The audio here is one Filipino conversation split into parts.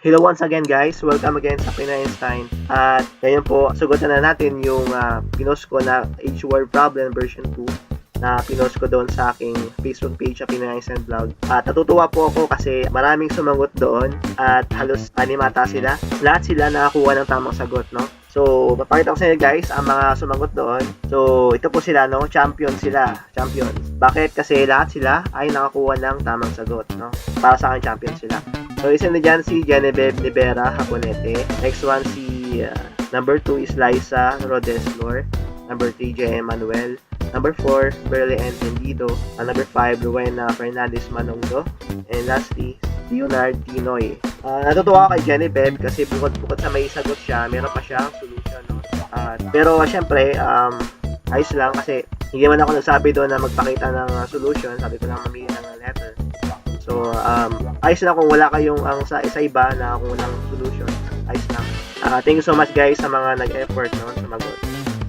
Hello once again guys, welcome again sa PinoyEinstein. At ngayon po, sagutan na natin yung pinost ko na Age Word Problem version 2 na pinost ko doon sa aking Facebook page sa PinoyEinstein vlog. At natutuwa po ako kasi maraming sumagot doon at halos animata sila. Lahat sila nakakuha ng tamang sagot, no? So, papakita ko sa inyo guys ang mga sumagot doon. So, ito po sila, no? Champion sila. Champions. Bakit? Kasi lahat sila ay nakakuha ng tamang sagot, no? Para sa akin, champion sila. So, isa na dyan si Genevieve Libera Haponete. Next one si number 2 is Liza Rodeslor. Number 3, J.M. Manuel. Number 4, Berle N. Tendido. Number 5, Rowena Fernandez Manongdo. And lastly, Leonard Tinoy. Natutuwa ako kay Genevieve kasi bukod sa may sagot siya, meron pa siyang solution, no? Pero syempre, ayos lang kasi hindi man ako nagsabi doon na magpakita ng solution. Sabi ko lang mamili ng letter. So, ayos lang kung wala kayong sa iba na kung walang solution. Ayos lang. Thank you so much guys sa mga nag-effort, no, sumagot.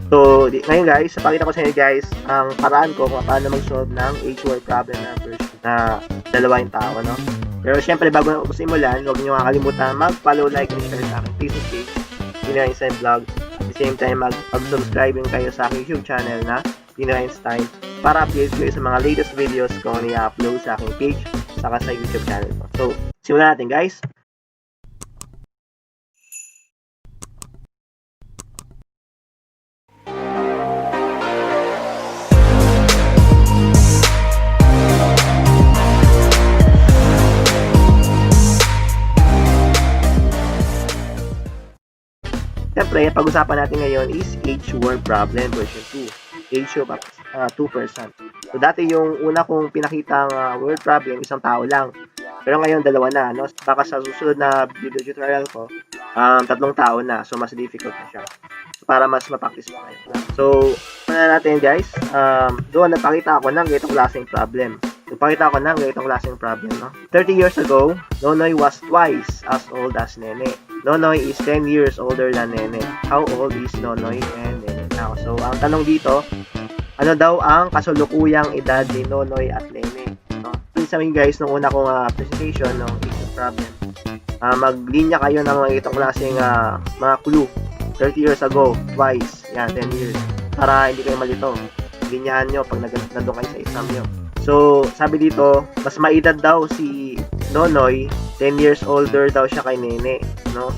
So, ngayon guys, pakita ko sa inyo guys ang paraan ko kung paano mag-solve ng H-word problem na version na dalawa yung tao, no? Pero syempre, bago simulan, huwag niyo makakalimutan mag-follow, like, and share sa aking Facebook page, PinoyEinstein vlog. At the same time, mag-subscribe din kayo sa aking YouTube channel na PinoyEinstein para update kayo sa mga latest videos ko na i-upload sa aking page saka sa YouTube channel ko. So, simulan natin guys. Siyempre, pag-usapan natin ngayon is H-word problem version 2. Ratio 2%. So, dati yung una kong pinakitang word problem, isang tao lang. Pero ngayon, dalawa na. No? Baka sa susunod na video tutorial ko, 3 tao na. So, mas difficult na siya. So, para mas mapaktis pa kayo. So, una natin guys, doon nagpakita ako ng ganitong klaseng problem. Nagpakita ako ng ganitong klaseng problem. No? 30 years ago, Nonoy was twice as old as Nene. Nonoy is 10 years older than Nene. How old is Nonoy and Nene now? So, ang tanong dito, ano daw ang kasulukuyang edad ni Nonoy at Nene? No? Sa mga guys, nung una kong presentation ng issue problem, maglinya kayo ng mga itong klaseng mga clue. 30 years ago, twice, yan, 10 years. Para hindi kayo malito. Linyahan nyo pag nandun kayo sa exam nyo. So, sabi dito, mas maedad daw si Nonoy, 10 years older daw siya kay Nene, no?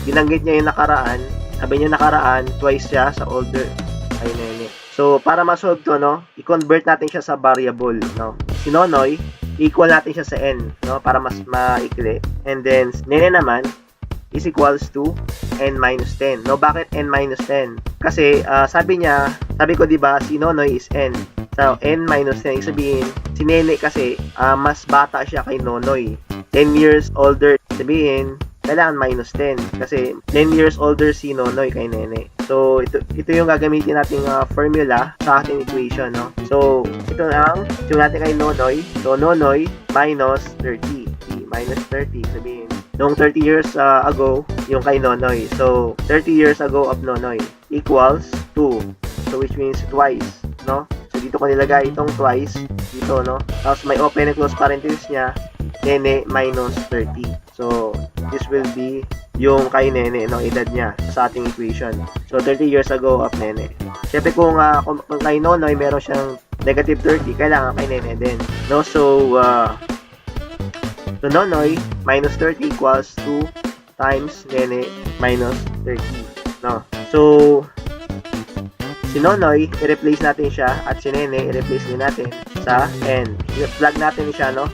Binanggit niya yung nakaraan, sabi niya nakaraan, twice siya sa older kay Nene. So, para ma-solve to, no, i-convert natin siya sa variable, no? Si Nonoy, equal natin siya sa n, no, para mas maikli. And then, Nene naman is equals to n minus 10. No, bakit n minus 10? Kasi, sabi ko, diba, si Nonoy is n. So, n minus 10, sabihin, si Nene kasi, mas bata siya kay Nonoy. 10 years older, sabihin, kailangan minus 10. Kasi, 10 years older si Nonoy kay Nene. So, ito yung gagamitin nating formula sa ating equation, no? So, ito ang, yung natin kay Nonoy. So, Nonoy minus 30. Minus 30, sabihin. Noong 30 years ago, yung kay Nonoy. So, 30 years ago of Nonoy equals 2. So, which means twice, no? So, dito ko nilagay itong twice dito, no? Tapos, may open and close parenthesis niya, Nene minus 30. So, this will be yung kay Nene, no? Edad niya sa ating equation. So, 30 years ago of Nene. Siyempre, kung kay Nonoy, meron siyang negative 30, kailangan kay Nene din, no? So, Nonoy minus 30 equals 2 times Nene minus 30, no? So, si Nonoy, i-replace natin siya at si Nene, i-replace din natin sa n. I-plug natin siya, no?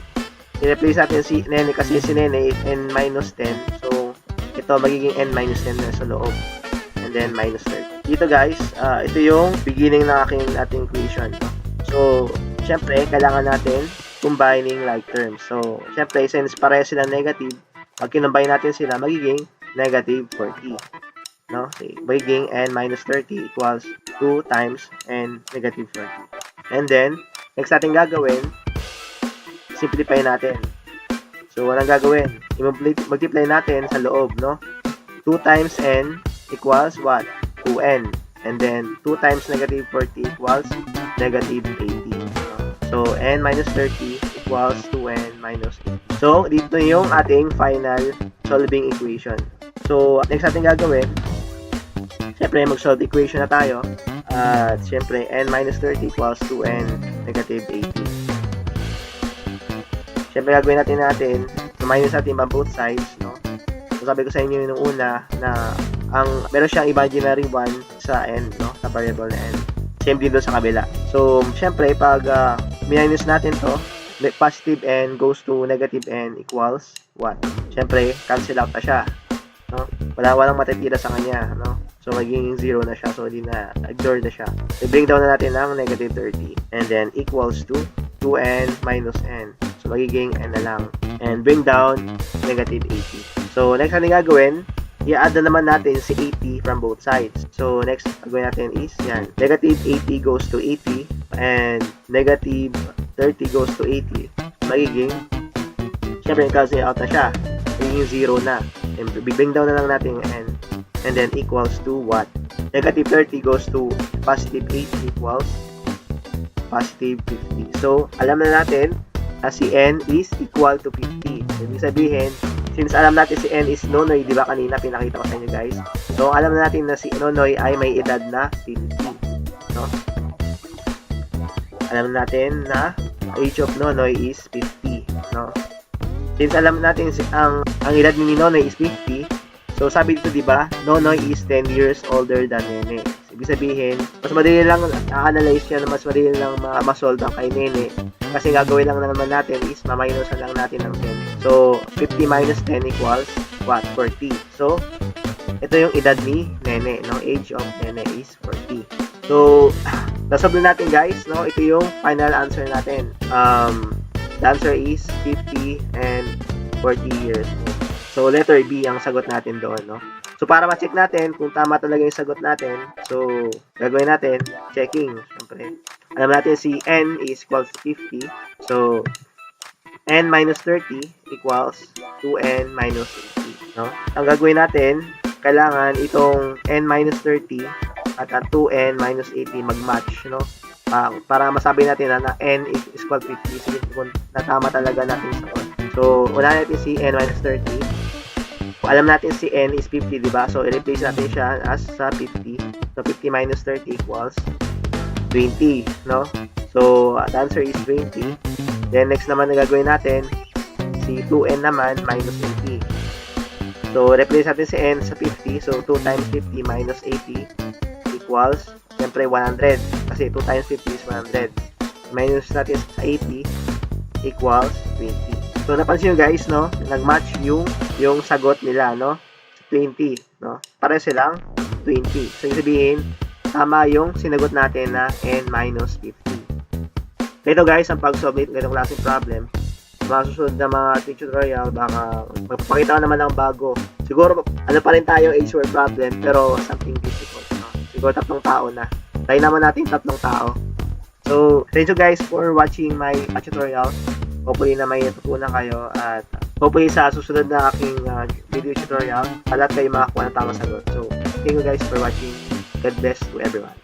I-replace natin si Nene kasi si Nene is n minus 10. So, ito magiging n minus 10 na sa loob. And then, minus 30. Dito guys, ito yung beginning ng ating equation. So, syempre, kailangan natin combining like terms. So, syempre, since pareho sila negative, pag kinumbine natin sila, magiging negative 40. No? So, magiging n minus 30 equals 2 times n negative 40. And then, next natin gagawin, simplify natin. So, walang gagawin. I-multiply natin sa loob, no? 2 times n equals what? 2n. And then, 2 times negative 40 equals negative 80. So, n minus 30 equals 2n minus 8. So, dito yung ating final solving equation. So, next natin gagawin, syempre mag-solve equation na tayo. At syempre, n minus 30 equals 2n negative 80. Syempre, gagawin natin, minus natin on both sides, no? So, sabi ko sa inyo yung una na meron siyang imaginary 1 sa n, no? Sa variable na n. Same din doon sa kabila. So, syempre, pag minus natin to, positive n goes to negative n equals 1. Syempre, cancel out na siya, no? Walang matitira sa kanya, no? So, magiging 0 na siya. So, hindi na, ignore na siya. I-bring down na natin ng negative 30. And then, equals to 2n minus n. So, magiging n na lang. And bring down negative 80. So, next natin gagawin, i-add na naman natin si 80 from both sides. So, next gagawin natin is, yan. Negative 80 goes to 80. And negative 30 goes to 80. Magiging, syempre, cancel out na siya. Magiging 0 na. And bring down na lang natin yung n. And then equals to what? Negative 30 goes to positive 80 equals positive 50. So, alam na natin na si n is equal to 50. Ibig sabihin, since alam natin si n is Nonoy, di ba kanina pinakita ko sa inyo guys? So, alam na natin na si Nonoy ay may edad na 50. No? Alam natin na age of Nonoy is 50. No? Since alam natin ang edad ni Nonoy is 50, so, sabi dito, di ba, Nonoy is 10 years older than Nene. Ibig sabihin, mas madali lang i-analyze yan, mas madali lang ma-solve ang kay Nene. Kasi gagawin lang naman natin is ma-minus na lang natin ng 10. So, 50 minus 10 equals what? 40. So, ito yung edad ni Nene, no? Age of Nene is 40. So, nasolve natin guys, no? Ito yung final answer natin. The answer is 50 and 40 years old. So, letter B ang sagot natin doon, no? So, para ma-check natin kung tama talaga yung sagot natin, so, gagawin natin, checking, syempre. Alam natin si n is equals to 50. So, n minus 30 equals 2n minus 80, no? Ang gagawin natin, kailangan itong n minus 30 at ang 2n minus 80 mag-match, no? Para masabi natin na n is equal to 50. Sige, kung natama talaga natin sa sagot. So, una natin si n minus 30. Alam natin si n is 50, di ba? So, i-replace natin siya as sa 50. So, 50 minus 30 equals 20, no? So, the answer is 20. Then, next naman na gagawin natin, si 2n naman minus 80. So, replace natin si n sa 50. So, 2 times 50 minus 80 equals, siyempre, 100. Kasi 2 times 50 is 100. Minus natin sa 80 equals 20. So, napansin nyo guys, no? Nag-match yung sagot nila, no? 20, no? Pareho silang 20. So, yung sabihin, tama yung sinagot natin na n minus 50. Ito guys, ang pag-solve ng ganitong klaseng problem. Mga susunod na mga tutorial, baka magpapakita ko naman ng bago. Siguro, ano pa rin tayo age word problem, pero something difficult, no? Siguro 3 tao na. Try naman natin 3 tao. So, thank you guys for watching my tutorial. Hopefully na may natutunan kayo at hopefully sa susunod na aking video tutorial, lahat kayo makakuha ng tamang sagot. So, thank you guys for watching. God bless to everyone.